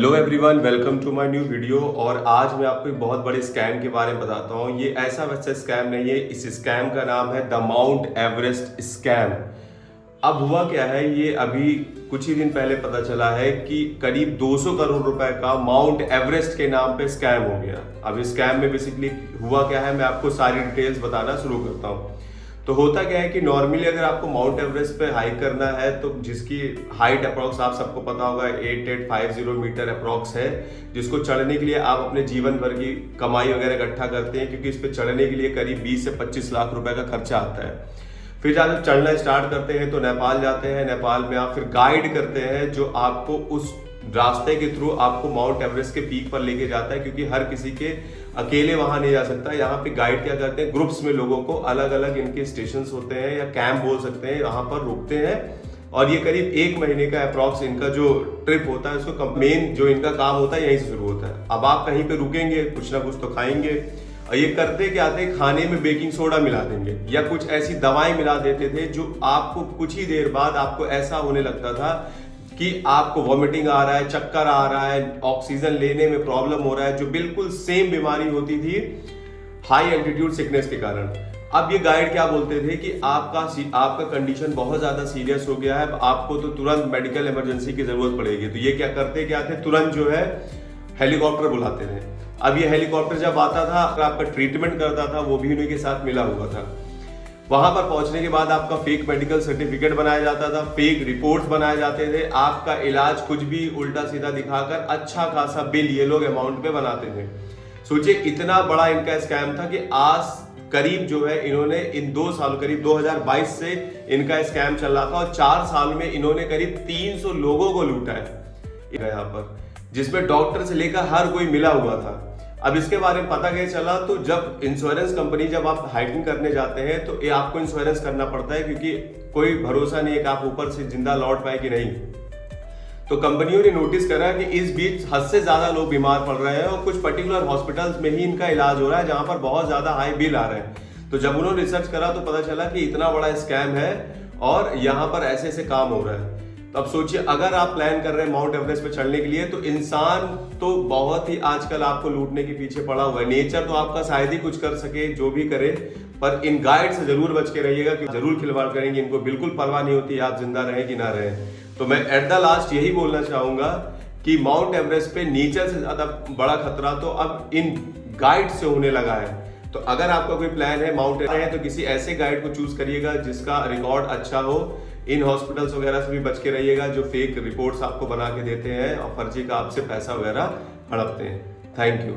Hello everyone, welcome to my new video. और आज मैं आपको एक बहुत बड़े स्कैम के बारे में बताता हूँ। ये ऐसा वैसा स्कैम नहीं है। इस स्कैम का नाम है द माउंट एवरेस्ट स्कैम। अब हुआ क्या है, ये अभी कुछ ही दिन पहले पता चला है कि करीब 200 करोड़ रुपए का माउंट एवरेस्ट के नाम पे स्कैम हो गया। अब इस स्कैम में बेसिकली हुआ क्या है, मैं आपको सारी डिटेल्स बताना शुरू करता हूँ। तो होता क्या है कि नॉर्मली अगर आपको माउंट एवरेस्ट पे हाइक करना है तो जिसकी हाइट अप्रॉक्स आप सबको पता होगा 8850 मीटर अप्रॉक्स है, जिसको चढ़ने के लिए आप अपने जीवन भर की कमाई वगैरह इकट्ठा करते हैं, क्योंकि इस पे चढ़ने के लिए करीब 20 से 25 लाख रुपए का खर्चा आता है। फिर जब आप चढ़ना स्टार्ट करते हैं तो नेपाल जाते हैं। नेपाल में आप फिर गाइड करते हैं जो आपको उस रास्ते के थ्रू आपको माउंट एवरेस्ट के पीक पर लेके जाता है, क्योंकि हर किसी के अकेले वहां नहीं जा सकता। यहाँ पे गाइड क्या करते हैं, ग्रुप्स में लोगों को अलग अलग इनके स्टेशन होते हैं या कैंप बोल सकते हैं, यहाँ पर रुकते हैं। और ये करीब 1 महीने का अप्रॉक्स इनका जो ट्रिप होता है, उसको मेन जो इनका काम होता है यहीं से शुरू होता है। अब आप कहीं पे रुकेंगे, कुछ ना कुछ तो खाएंगे। और ये करते क्या थे, खाने में बेकिंग सोडा मिला देंगे या कुछ ऐसी दवाएं मिला देते थे जो आपको कुछ ही देर बाद आपको ऐसा होने लगता था कि आपको वॉमिटिंग आ रहा है, चक्कर आ रहा है, ऑक्सीजन लेने में प्रॉब्लम हो रहा है, जो बिल्कुल सेम बीमारी होती थी हाई एल्टीट्यूड सिकनेस के कारण। अब ये गाइड क्या बोलते थे कि आपका कंडीशन बहुत ज्यादा सीरियस हो गया है, आपको तो तुरंत मेडिकल इमरजेंसी की जरूरत पड़ेगी। तो ये क्या करते क्या थे, तुरंत जो है हेलीकॉप्टर बुलाते थे। अब ये हेलीकॉप्टर जब आता था, अगर आपका ट्रीटमेंट करता था, वो भी उन्हीं के साथ मिला हुआ था। वहां पर पहुंचने के बाद आपका फेक मेडिकल सर्टिफिकेट बनाया जाता था, फेक रिपोर्ट्स बनाए जाते थे, आपका इलाज कुछ भी उल्टा सीधा दिखाकर अच्छा खासा बिल ये लोग अमाउंट पे बनाते थे। सोचिए इतना बड़ा इनका स्कैम था कि आज करीब जो है इन्होंने इन 2 साल, करीब 2022 से इनका स्कैम चल रहा था और 4 साल में इन्होंने करीब 300 लोगों को लूटा है यहाँ पर, जिसमें डॉक्टर से लेकर हर कोई मिला हुआ था। अब इसके बारे में पता कैसे चला, तो जब इंश्योरेंस कंपनी, जब आप हाइकिंग करने जाते हैं तो ये आपको इंश्योरेंस करना पड़ता है, क्योंकि कोई भरोसा नहीं है कि आप ऊपर से जिंदा लौट पाए कि नहीं। तो कंपनियों ने नोटिस करा कि इस बीच हद से ज्यादा लोग बीमार पड़ रहे हैं और कुछ पर्टिकुलर हॉस्पिटल्स में ही इनका इलाज हो रहा है जहां पर बहुत ज्यादा हाई बिल आ रहे हैं। तो जब उन्होंने रिसर्च करा तो पता चला कि इतना बड़ा स्कैम है और यहाँ पर ऐसे ऐसे काम हो रहा है। तो अब सोचिए, अगर आप प्लान कर रहे हैं माउंट एवरेस्ट पे चढ़ने के लिए, तो इंसान तो बहुत ही आजकल आपको लूटने के पीछे पड़ा हुआ है। नेचर तो आपका शायद ही कुछ कर सके, जो भी करे, पर इन गाइड से जरूर बच के रहिएगा कि जरूर खिलवाड़ करेंगे। इनको बिल्कुल परवाह नहीं होती आप जिंदा रहे कि ना रहे। तो मैं एट द लास्ट यही बोलना चाहूंगा कि माउंट एवरेस्ट पे नेचर से ज्यादा बड़ा खतरा तो अब इन गाइड से होने लगा है। तो अगर आपका कोई प्लान है माउंट एवरेस्ट है, तो किसी ऐसे गाइड को चूज करिएगा जिसका रिकॉर्ड अच्छा हो। इन हॉस्पिटल्स वगैरह से भी बच के रहिएगा जो फेक रिपोर्ट्स आपको बना के देते हैं और फर्जी का आपसे पैसा वगैरह हड़पते हैं। Thank you.